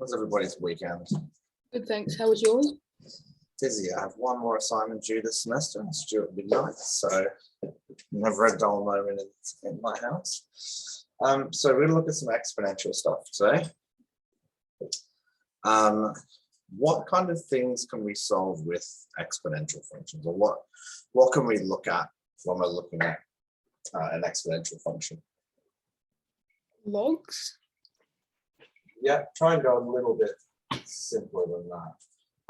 How's everybody's weekend? Good, thanks. How was yours? Busy. I have one more assignment due this semester. It's due at midnight, so never a dull moment in my house. So we're going to look at some exponential stuff today. What kind of things can we solve with exponential functions, or what can we look at when we're looking at an exponential function? Logs? Yeah, try and go a little bit simpler than that.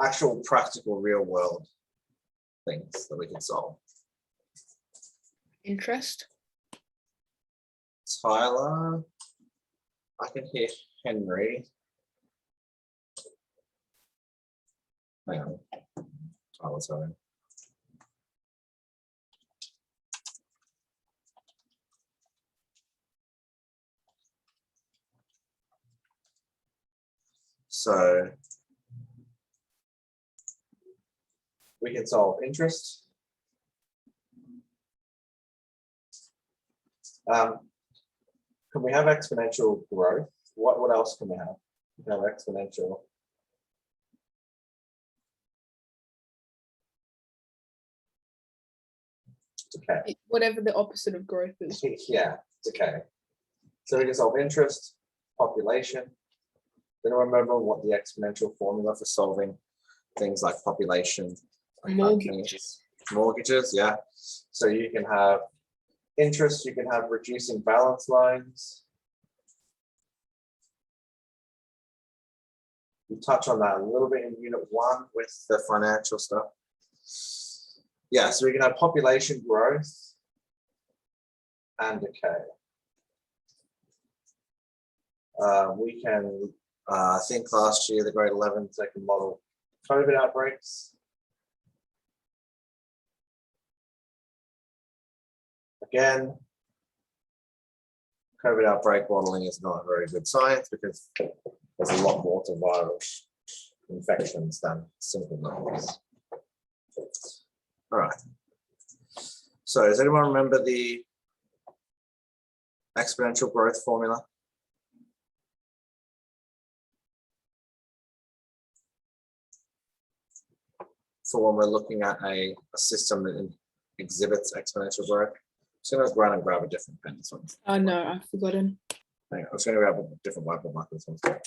Actual practical real world things that we can solve. Interest? Tyler, I can hear Henry. Hang on, Tyler's home. So we can solve interest. Can we have exponential growth? What else can we have? We can have exponential. Decay. Whatever the opposite of growth is. Yeah, decay. So we can solve interest, population. Then remember what the exponential formula for solving things like population. Mortgages. Mortgages, yeah. So you can have interest, you can have reducing balance lines. We touch on that a little bit in unit 1 with the financial stuff. Yeah, so we can have population growth and decay. We can, I think last year, the grade 11s, they can model COVID outbreaks. Again, COVID outbreak modeling is not a very good science because there's a lot more to viral infections than simple numbers. All right. So does anyone remember the exponential growth formula? For when we're looking at a system that exhibits exponential growth. So I'm going to go around and grab a different pen. This one. Oh no, I've forgotten. Hang on, I was going to grab a different whiteboard marker. This one's good.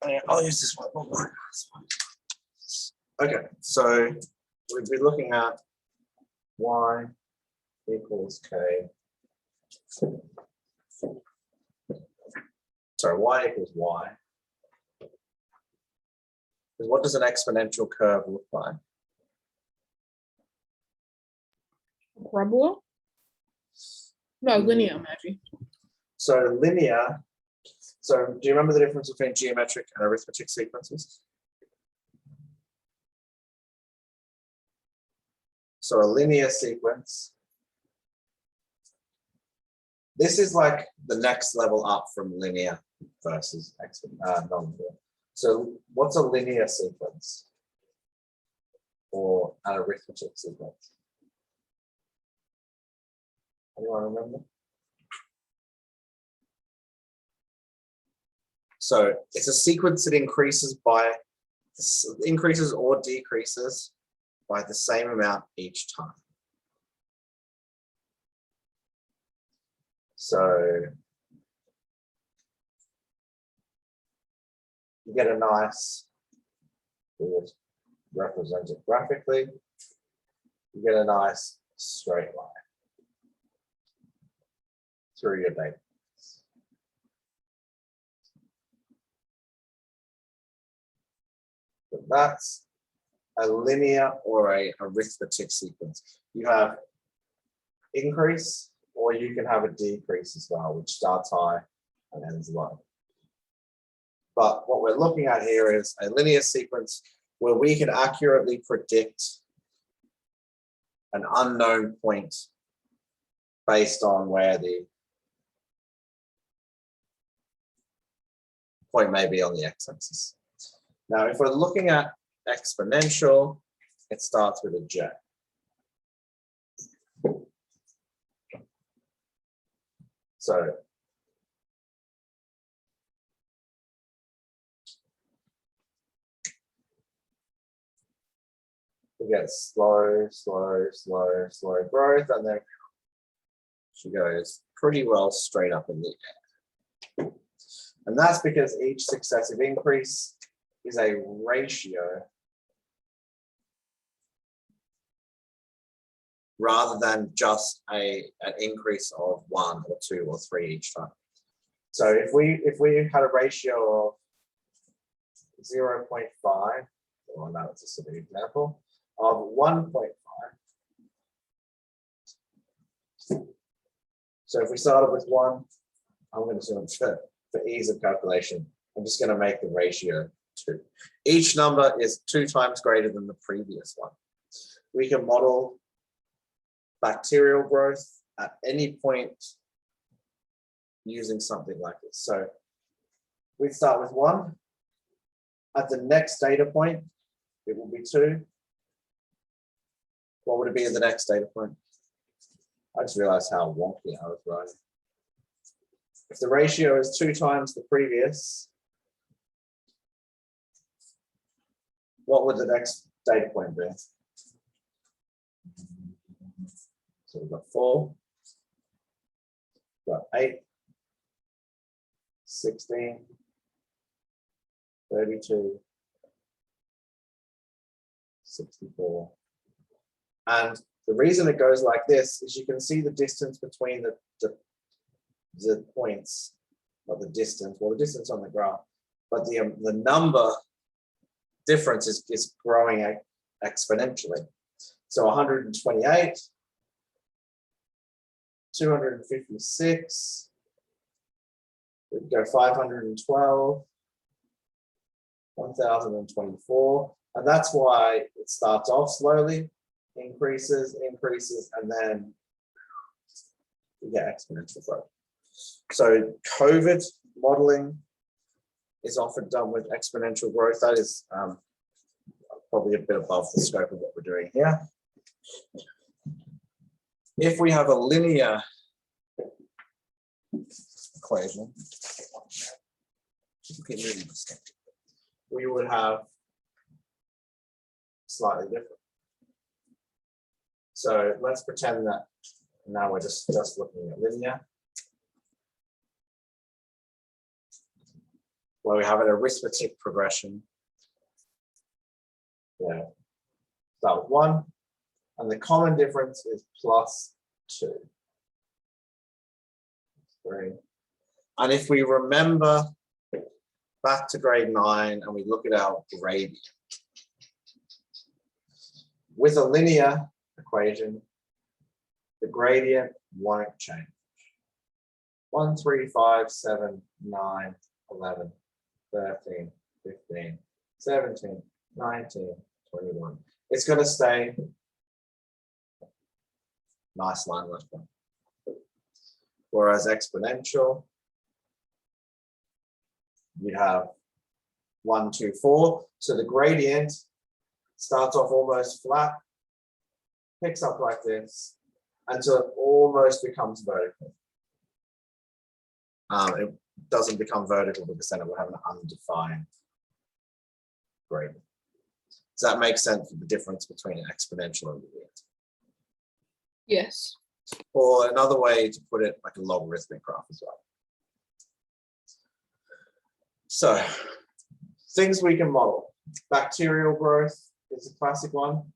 Hang on, I'll use this whiteboard marker. Okay, so we'd be looking at y equals k. Sorry, y equals y. Because what does an exponential curve look like? Parabola? No, linear maybe. So linear. So do you remember the difference between geometric and arithmetic sequences? So a linear sequence. This is like the next level up from linear versus non-linear. So what's a linear sequence or an arithmetic sequence? Anyone remember? So it's a sequence that increases or decreases by the same amount each time. So you get a nice, we'll represent it graphically, you get a nice straight line through your data. But that's a linear or a arithmetic sequence. You have increase, or you can have a decrease as well, which starts high and ends low. But what we're looking at here is a linear sequence where we can accurately predict an unknown point based on where the point may be on the x-axis. Now, if we're looking at exponential, it starts with a j. So we get slow growth, and then she goes pretty well straight up in the air. And that's because each successive increase is a ratio rather than just an increase of 1 or 2 or 3 each time. So if we had a ratio of 0.5, well, no, it's a silly example, of 1.5. So if we started with 1, I'm going to do it for ease of calculation. I'm just going to make the ratio 2. Each number is 2 times greater than the previous one. We can model bacterial growth at any point using something like this. So we start with 1. At the next data point, it will be 2. What would it be in the next data point? I just realized how wonky I was writing. If the ratio is 2 times the previous, what would the next data point be? So we've got 4, we've got 8, 16, 32, 64. And the reason it goes like this is you can see the distance between the points, not the distance, well, the distance on the graph, but the number difference is growing exponentially. So 128, 256, we can go 512, 1024, and that's why it starts off slowly, increases, and then you get exponential growth. So COVID modeling is often done with exponential growth. That is probably a bit above the scope of what we're doing here. If we have a linear equation, we would have slightly different. So let's pretend that now we're just looking at linear, where we have an arithmetic progression. Yeah, start with 1, and the common difference is +2. 3. And if we remember back to grade 9 and we look at our gradient, with a linear equation, the gradient won't change. 1, 3, 5, 7, 9, 11, 13, 15, 17, 19, 21. It's going to stay nice line left one. Whereas exponential, you have 1, 2, 4. So the gradient starts off almost flat, picks up like this, until it almost becomes vertical. It doesn't become vertical because then it will have an undefined gradient. Does that make sense for the difference between an exponential and linear? Yes. Or another way to put it, like a logarithmic graph as well. So, things we can model. Bacterial growth is a classic one.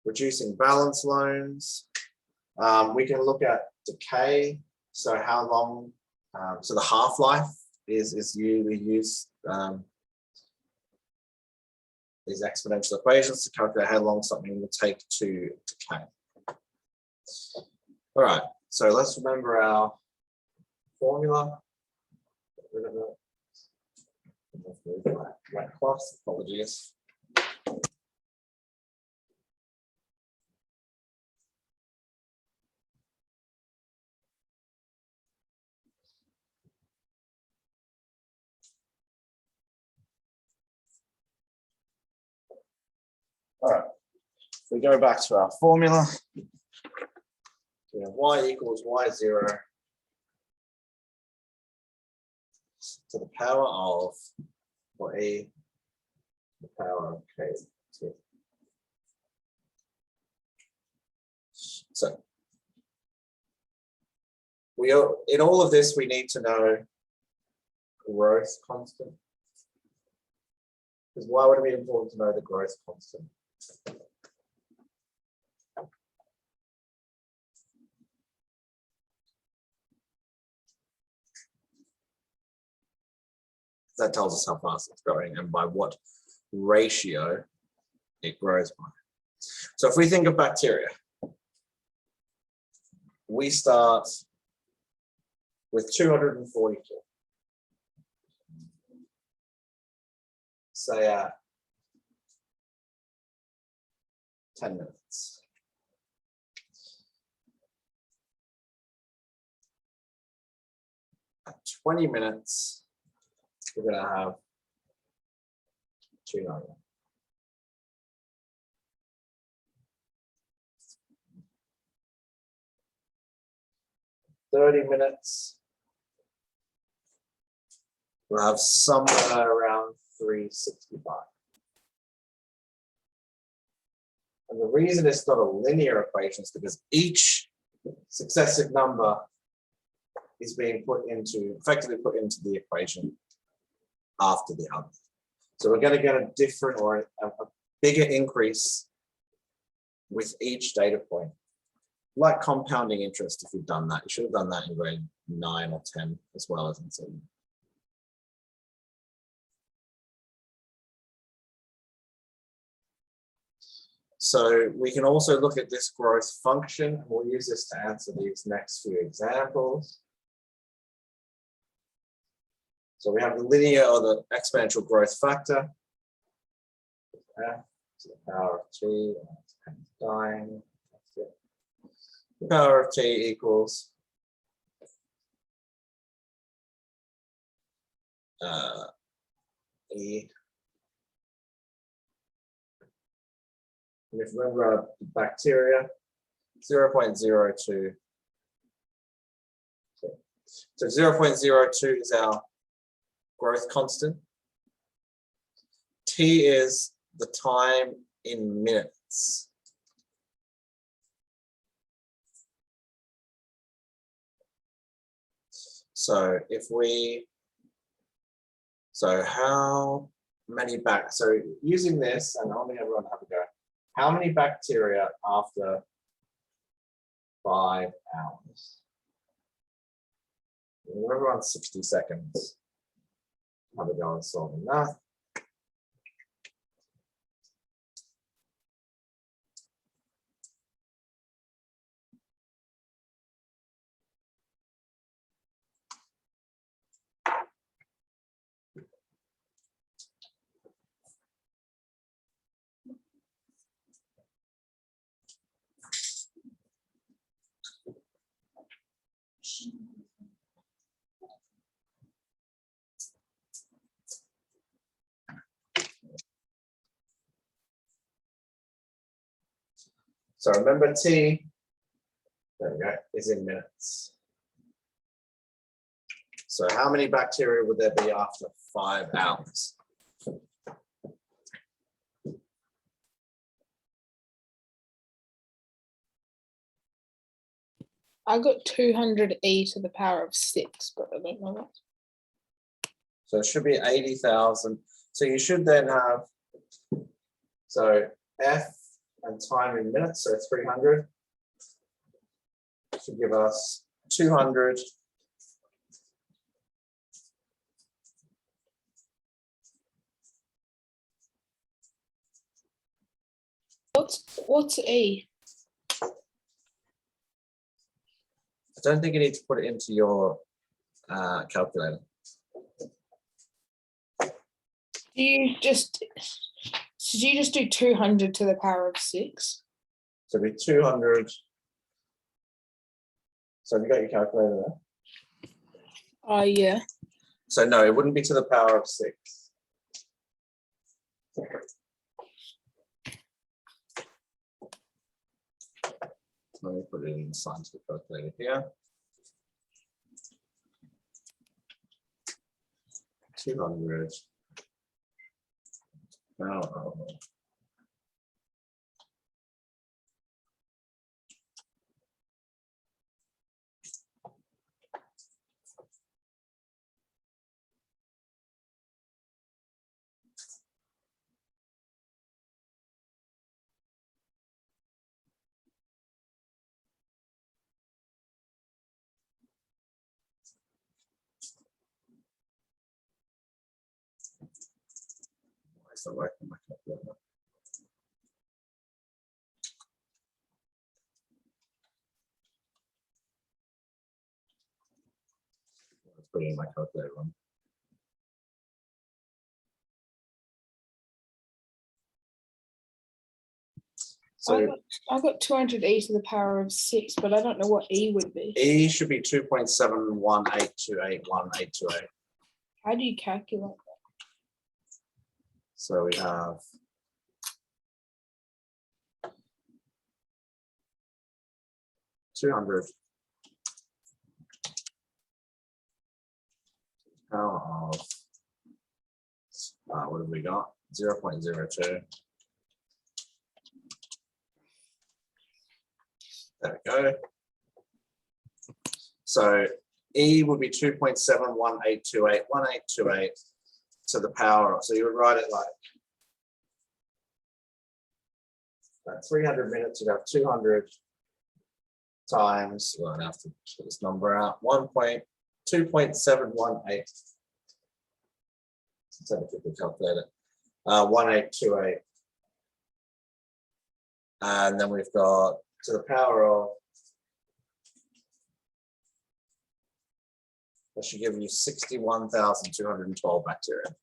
Reducing balance loans. We can look at decay. So how long, so the half-life is we use these exponential equations to calculate how long something will take to decay. All right, so let's remember our formula. Get rid of it. Right cloth, apologies. we go back to our formula, we have y equals y0 to the power of, or e, the power of k. So in all of this, we need to know growth constant. Because why would it be important to know the growth constant? That tells us how fast it's growing and by what ratio it grows by. So if we think of bacteria, we start with 242. Say at 10 minutes. At 20 minutes, we're going to have 291. "30 minutes, we'll have somewhere around 365. And the reason it's not a linear equation is because each successive number is being effectively put into the equation after the other. So we're going to get a different or a bigger increase with each data point. Like compounding interest, if you've done that. You should have done that in grade 9 or 10 as well as in 7. So we can also look at this growth function. We'll use this to answer these next few examples. So we have the linear or the exponential growth factor. F to the power of t, dying. The power of t equals E. And if you remember our bacteria, 0.02. So 0.02 is our growth constant. T is the time in minutes. So how many so using this, and I'll let everyone have a go. How many bacteria after 5 hours? We're on 60 seconds. Have a go on solving that. So remember T, there we go, is in minutes. So how many bacteria would there be after 5 hours? I got 200e to the power of 6, but I don't know what. So it should be 80,000. So you should then have, so F and time in minutes, so 300 should give us 200. What's E? I don't think you need to put it into your calculator. Did you just do 200 to the power of 6? So it'd be 200. So have you got your calculator there? Oh, yeah. So no, it wouldn't be to the power of 6. Let me put it in the scientific calculator here. 200. Oh. Why is that working my calculator? Let's put it in my calculator one. So I got 200e to the power of 6, but I don't know what e would be. E should be 2.718281828. How do you calculate that? So we have 200 power of what have we got? 0.02. There we go. So E would be 2.718281828 to the power. So you would write it like 300 minutes. You have 200 times. Well, I have to put this number out. 2.718. Let's have a quick calculator. 1828. And then we've got to the power of, that should give you 61,212 bacteria.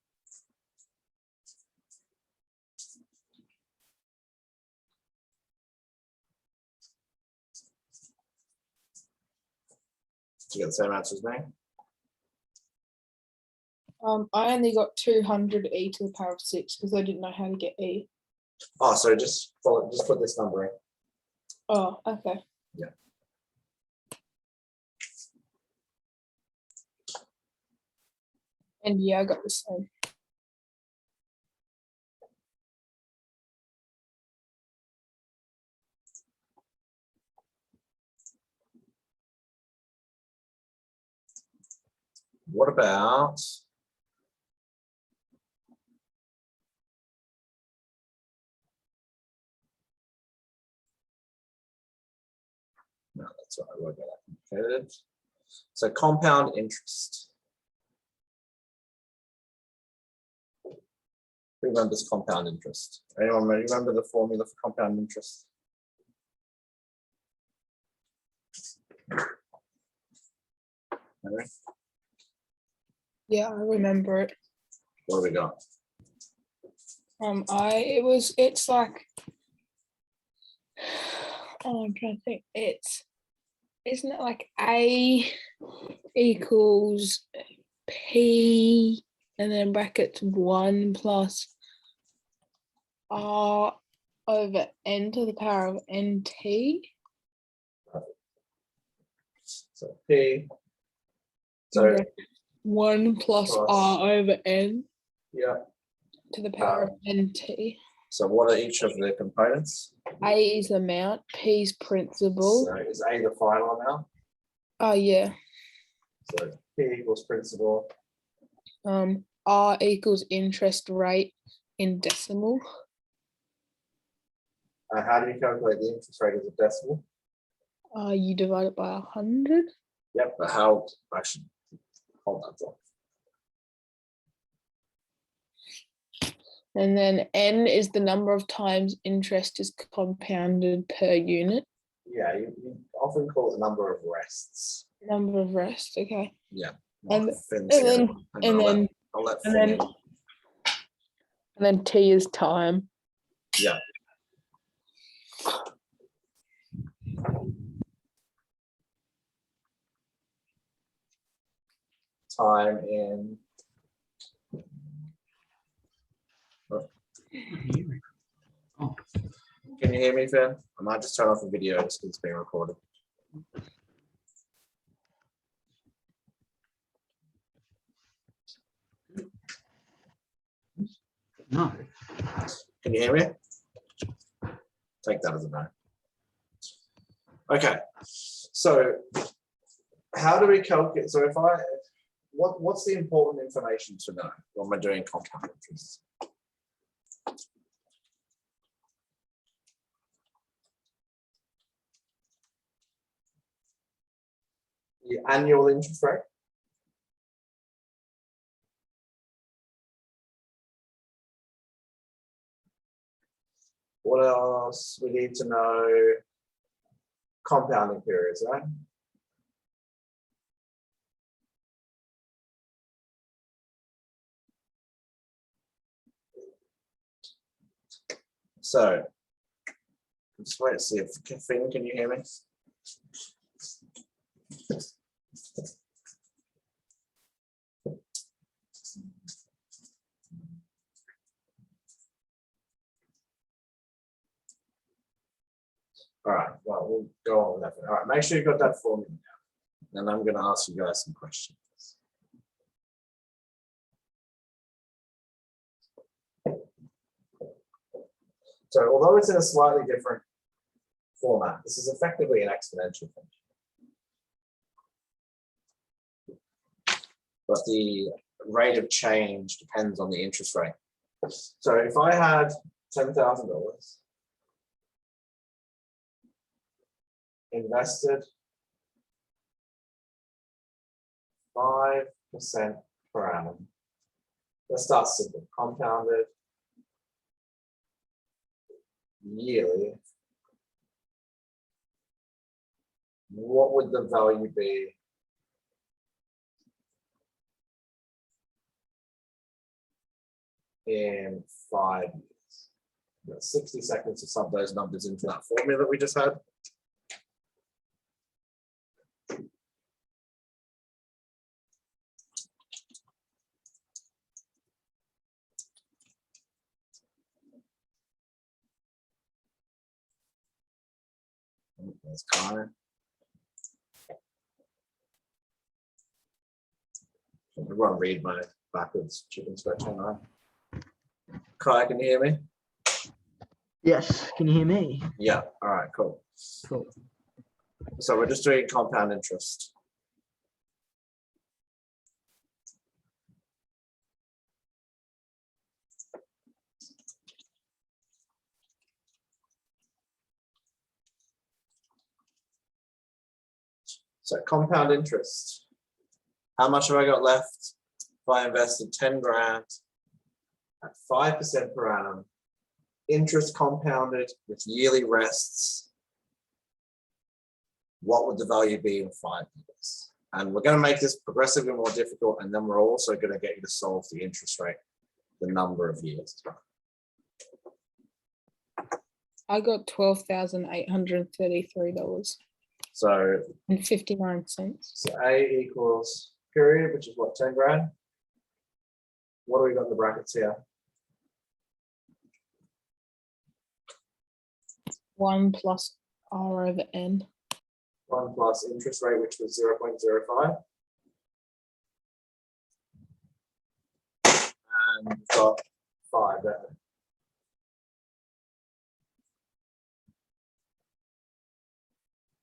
Did you get the same answer as me? I only got 200e to the power of 6 because I didn't know how to get e. Oh, so just put this number in. Oh, okay. Yeah. And yeah, I got the same. What about no, that's all right, we'll get that complicated. So compound interest. Who remembers compound interest? Anyone remember the formula for compound interest? Henry? Yeah, I remember it. What have we got? It's like, oh, I'm trying to think. Isn't it like A equals P and then brackets 1 plus R over N to the power of NT? So P. So 1 plus R over N yeah. to the power of NT. So what are each of the components? A is amount, P is principal. So is A the final amount? Oh yeah. So P equals principal. R equals interest rate in decimal. How do you calculate the interest rate as a decimal? You divide it by 100. Yep, but how actually hold that thought. And then N is the number of times interest is compounded per unit. Yeah, you often call it number of rests. Number of rests, okay. Yeah. And then T is time. Yeah. Time in. Can you hear me, Finn? I might just turn off the video just because it's being recorded. No. Can you hear me? Take that as a no. Okay, so how do we calculate? So what's the important information to know when we're doing compound interest? The annual interest rate. What else? We need to know compounding periods, right? So, just wait to see if Finn, can you hear me? All right, well, we'll go on with that. All right, make sure you got that formula now. And I'm going to ask you guys some questions. So, although it's in a slightly different format, this is effectively an exponential function. But the rate of change depends on the interest rate. So, if I had $10,000 invested 5% per annum. Let's start simple. Compounded yearly. What would the value be in 5 years? We've got 60 seconds to sub those numbers into that formula that we just had. That's Connor. Everyone read my backwards chicken stretching line. Kai, can you hear me? Yes. Can you hear me? Yeah. All right, cool. Cool. So we're just doing compound interest. So compound interest. How much have I got left if I invested 10 grand at 5% per annum, interest compounded with yearly rests? What would the value be in 5 years? And we're going to make this progressively more difficult, and then we're also going to get you to solve the interest rate, the number of years. I got $12,833 So, and 59 cents. so A equals period, which is what, 10 grand? What do we got in the brackets here? 1 plus R over N. 1 plus interest rate, which was 0.05. And we've got 5 there.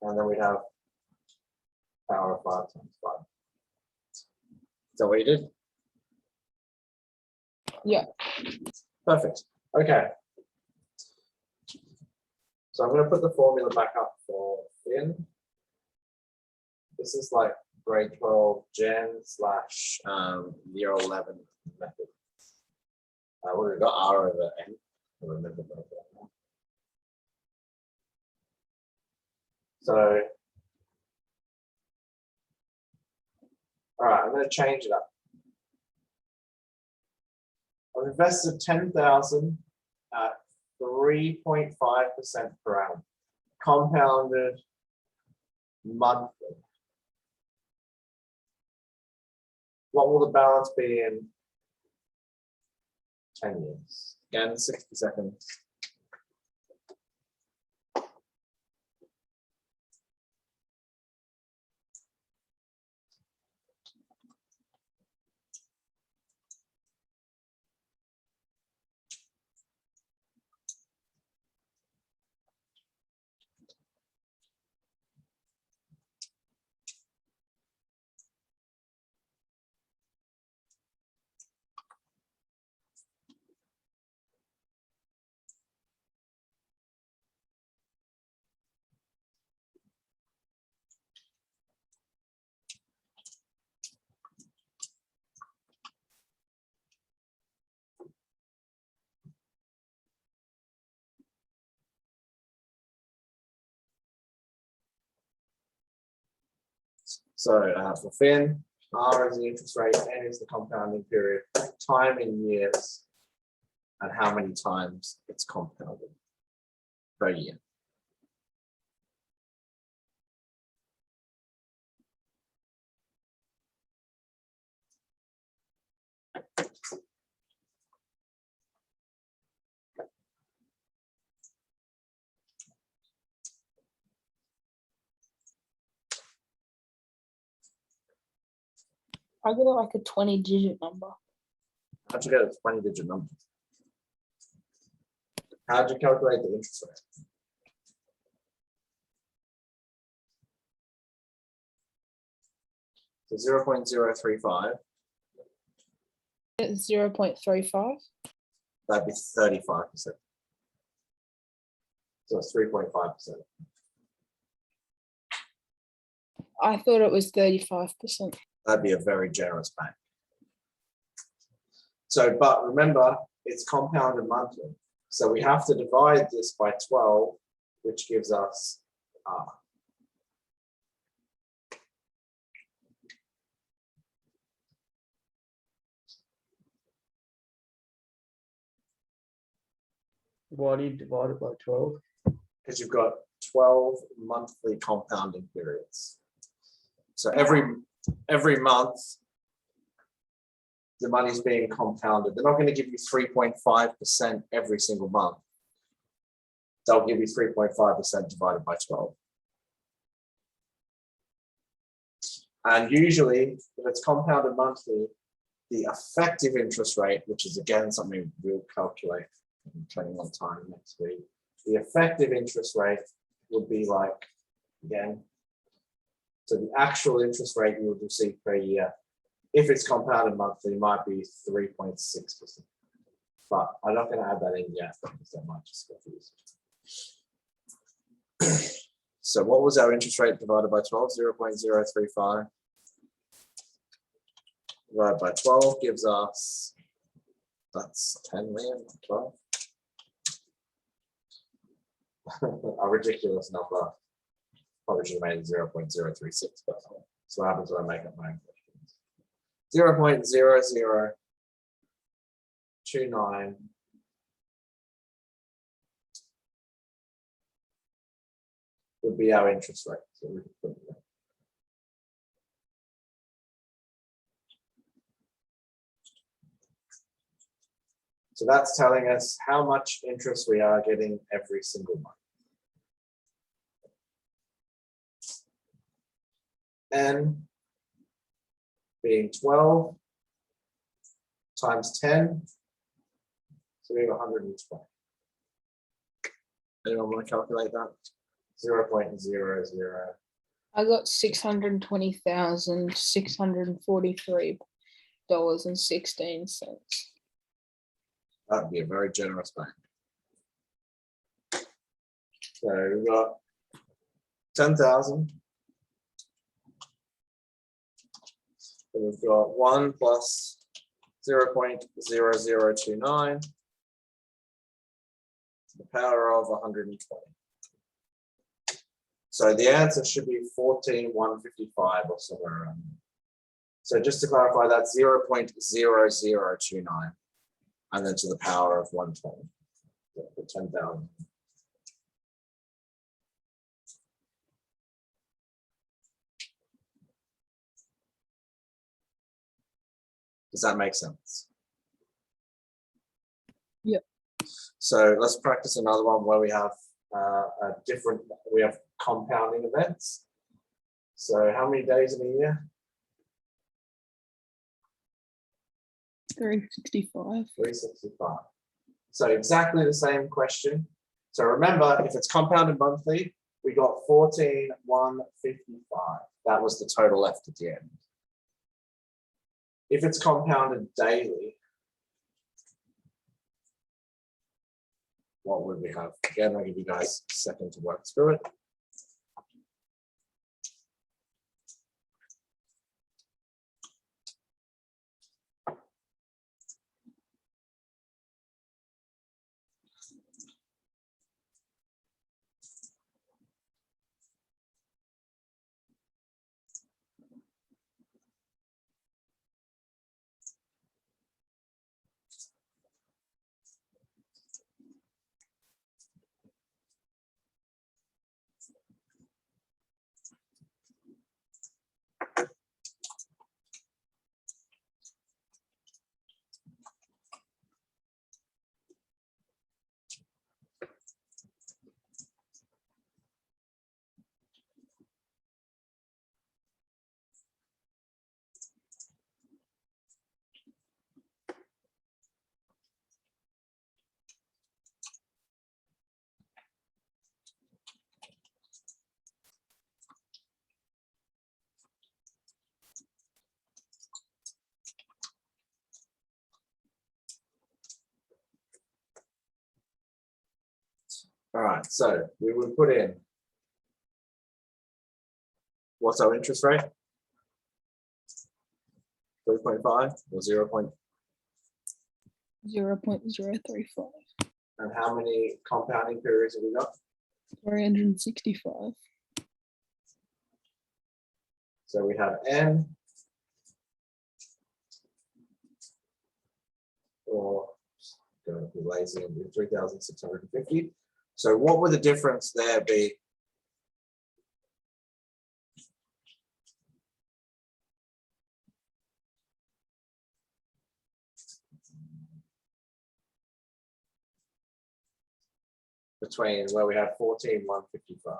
And then we have power of 5 times 5. Is that what you did? Yeah. Perfect. Okay. So I'm going to put the formula back up for Finn. This is like grade 12 gen slash year 11 method. We've got R over N. I remember that. So, all right, I'm going to change it up. I've invested 10,000 at 3.5% per annum, compounded monthly. What will the balance be in 10 years? Again, 60 seconds. So for Finn, R is the interest rate, N is the compounding period, time in years, and how many times it's compounded per year. I got like a 20-digit number. How'd you get a 20-digit number? How'd you calculate the interest rate? So 0.035, It's 0.35. that'd be 35%. So it's 3.5%. I thought it was 35%. That'd be a very generous bank. So, but remember, it's compounded monthly. So we have to divide this by 12, which gives us R. Why do you divide it by 12? Because you've got 12 monthly compounding periods. So every month, the money's being compounded. They're not going to give you 3.5% every single month. They'll give you 3.5% divided by 12. And usually, if it's compounded monthly, the effective interest rate, which is again something we'll calculate depending on time next week, the effective interest rate would be like, again, so the actual interest rate you would receive per year, if it's compounded monthly, might be 3.6%. But I'm not going to add that in yet because that might just confuse you. So what was our interest rate divided by 12? 0.035 divided by 12 gives us, that's 10 million, 12. A ridiculous number. Probably should have made it 0.036, but so what happens when I make up my own questions. 0.0029 would be our interest rate. So we can put it there. So that's telling us how much interest we are getting every single month. N being 12 times 10, so we have 120. Anyone want to calculate that? 0.00. I got $620,643.16. That would be a very generous bank. So we've got 10,000. So we've got 1 plus 0.0029 to the power of 120. So the answer should be 14,155 or somewhere around there. So just to clarify, that's 0.0029 and then to the power of 120 for 10,000. Does that make sense? Yeah. So let's practice another one where we have we have compounding events. So how many days in a year? 365. 365. So exactly the same question. So remember, if it's compounded monthly, we got 14,155. That was the total left at the end. If it's compounded daily, what would we have? Again, I'll give you guys a second to work through it. All right, so we would put in, what's our interest rate? 3.5 or 0. 0.035. And how many compounding periods have we got? 365. So we have n, or going to be lazy and do 3,650. So what would the difference there be? Between where we have 14,155.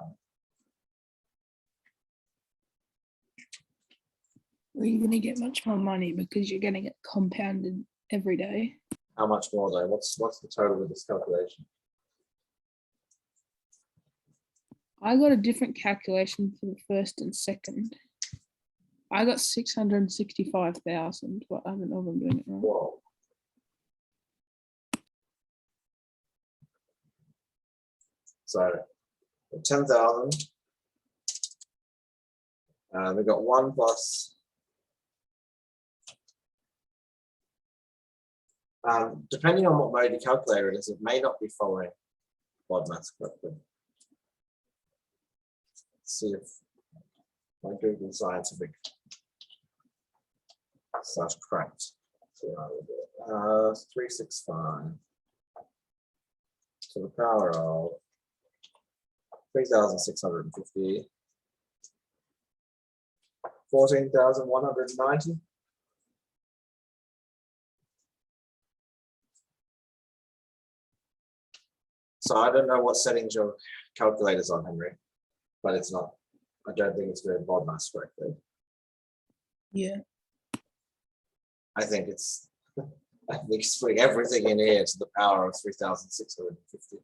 Well, you're going to get much more money because you're getting it compounded every day. How much more though? What's the total of this calculation? I got a different calculation for the first and second. I got 665,000, but I don't know if I'm doing it right. Whoa. So 10,000. We've got 1 plus. Depending on what mode the calculator it is, it may not be following BODMAS correctly. Let's see if my Google Scientific / correct. So I will do it. 365 to the power of 3,650, 14,190. So I don't know what settings your calculator's on, Henry, but it's not. I don't think it's doing BODMAS correctly. Yeah. I think it's putting everything in here to the power of 3,650.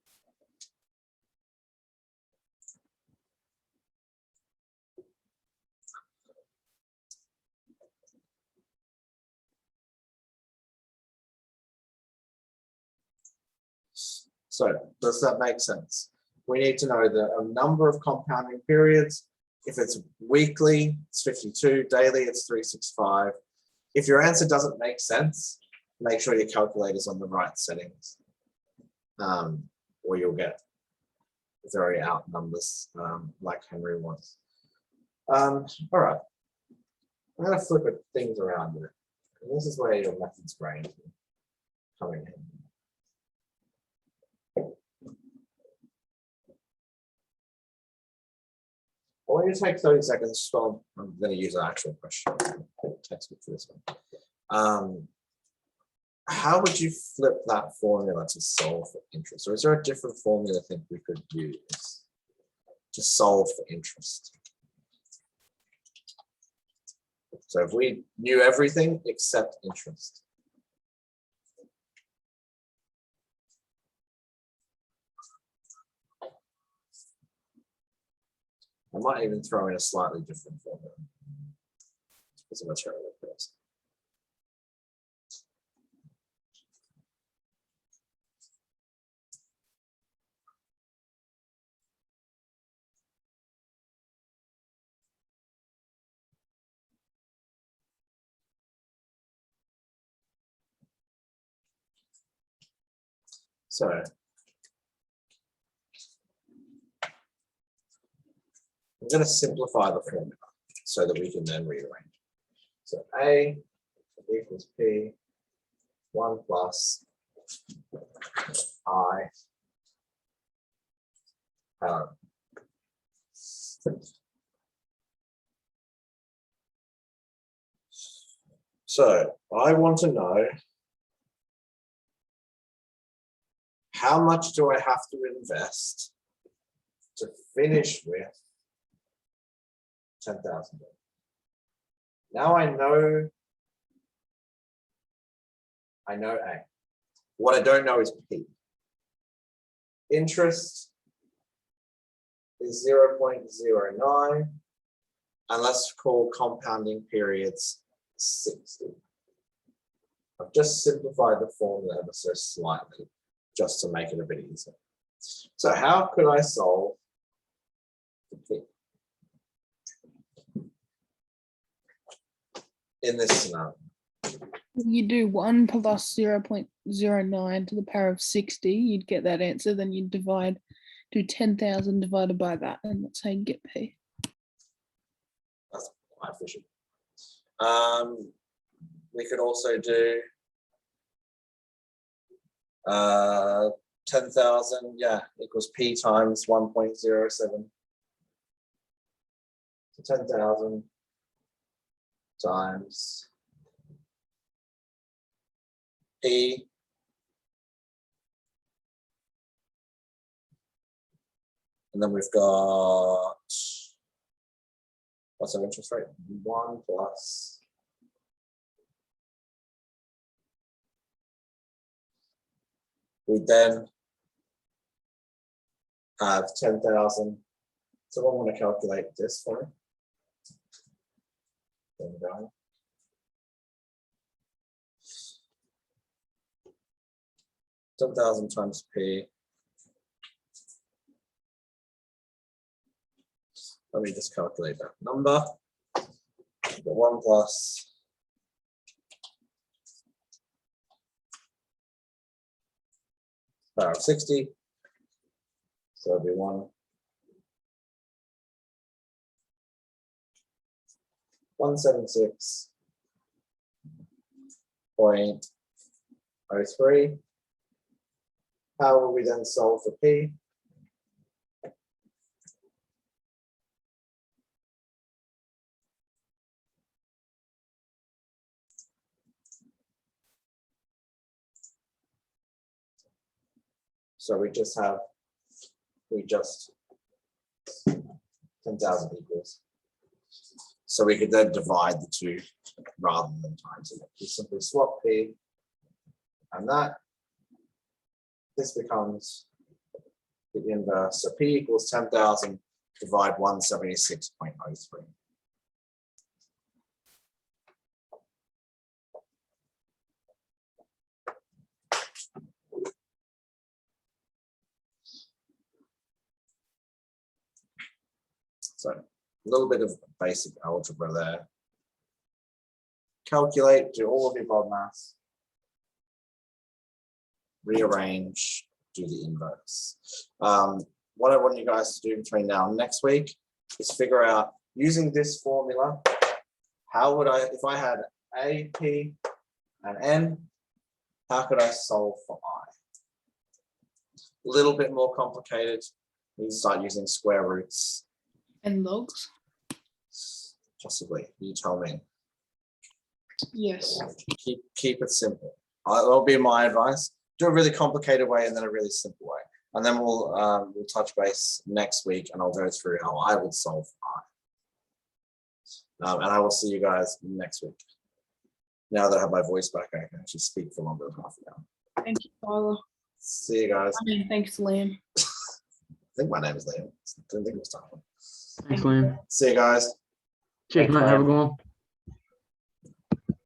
So does that make sense? We need to know the number of compounding periods. If it's weekly, it's 52. Daily, it's 365. If your answer doesn't make sense, make sure your calculator's on the right settings, or you'll get very out numbers like Henry wants. All right, I'm going to flip things around here. And this is where your methods brain is coming in. I want you to take 30 seconds. So I'm going to use an actual question. Textbook for this one. How would you flip that formula to solve for interest? Or is there a different formula I think we could use to solve for interest? So if we knew everything except interest. I might even throw in a slightly different formula. It's a material first. So I'm going to simplify the formula so that we can then rearrange. So A equals P 1 plus I power. So I want to know how much do I have to invest to finish with $10,000. Now I know A. What I don't know is P. Interest is 0.09, and let's call compounding periods 60. I've just simplified the formula ever so slightly, just to make it a bit easier. So how could I solve for P in this scenario? You do 1 plus 0.09 to the power of 60, you'd get that answer. Then you'd do 10,000 divided by that, and that's how you get P. That's quite efficient. We could also do 10,000, equals P times 1.07. So 10,000 times P and then we've got, what's our interest rate? 1 plus we then have 10,000. Someone want to calculate this for me? There we go. $10,000 times P. Let me just calculate that number. We've got 1 plus power of 60. So it'll be 176.03. How will we then solve for P? So we just 10,000 equals. So we could then divide the two rather than times it. We simply swap P and that. This becomes the inverse. So P equals 10,000 divide 176.03. So a little bit of basic algebra there. Calculate, do all of the above maths. Rearrange, do the inverse. What I want you guys to do between now and next week is figure out, using this formula, how would I, if I had A, P, and N, how could I solve for I? A little bit more complicated. You start using square roots. And logs? Possibly, you tell me. Yes. Keep it simple. That'll be my advice. Do a really complicated way and then a really simple way. And then we'll touch base next week and I'll go through how I would solve I. And I will see you guys next week. Now that I have my voice back, I can actually speak for longer than half an hour. Thank you, Tyler. See you guys. Thanks, Liam. I think my name is Liam. I didn't think it was Tyler. Thanks, Liam. See you guys. Cheers, Thanks, mate. Have a man. good one.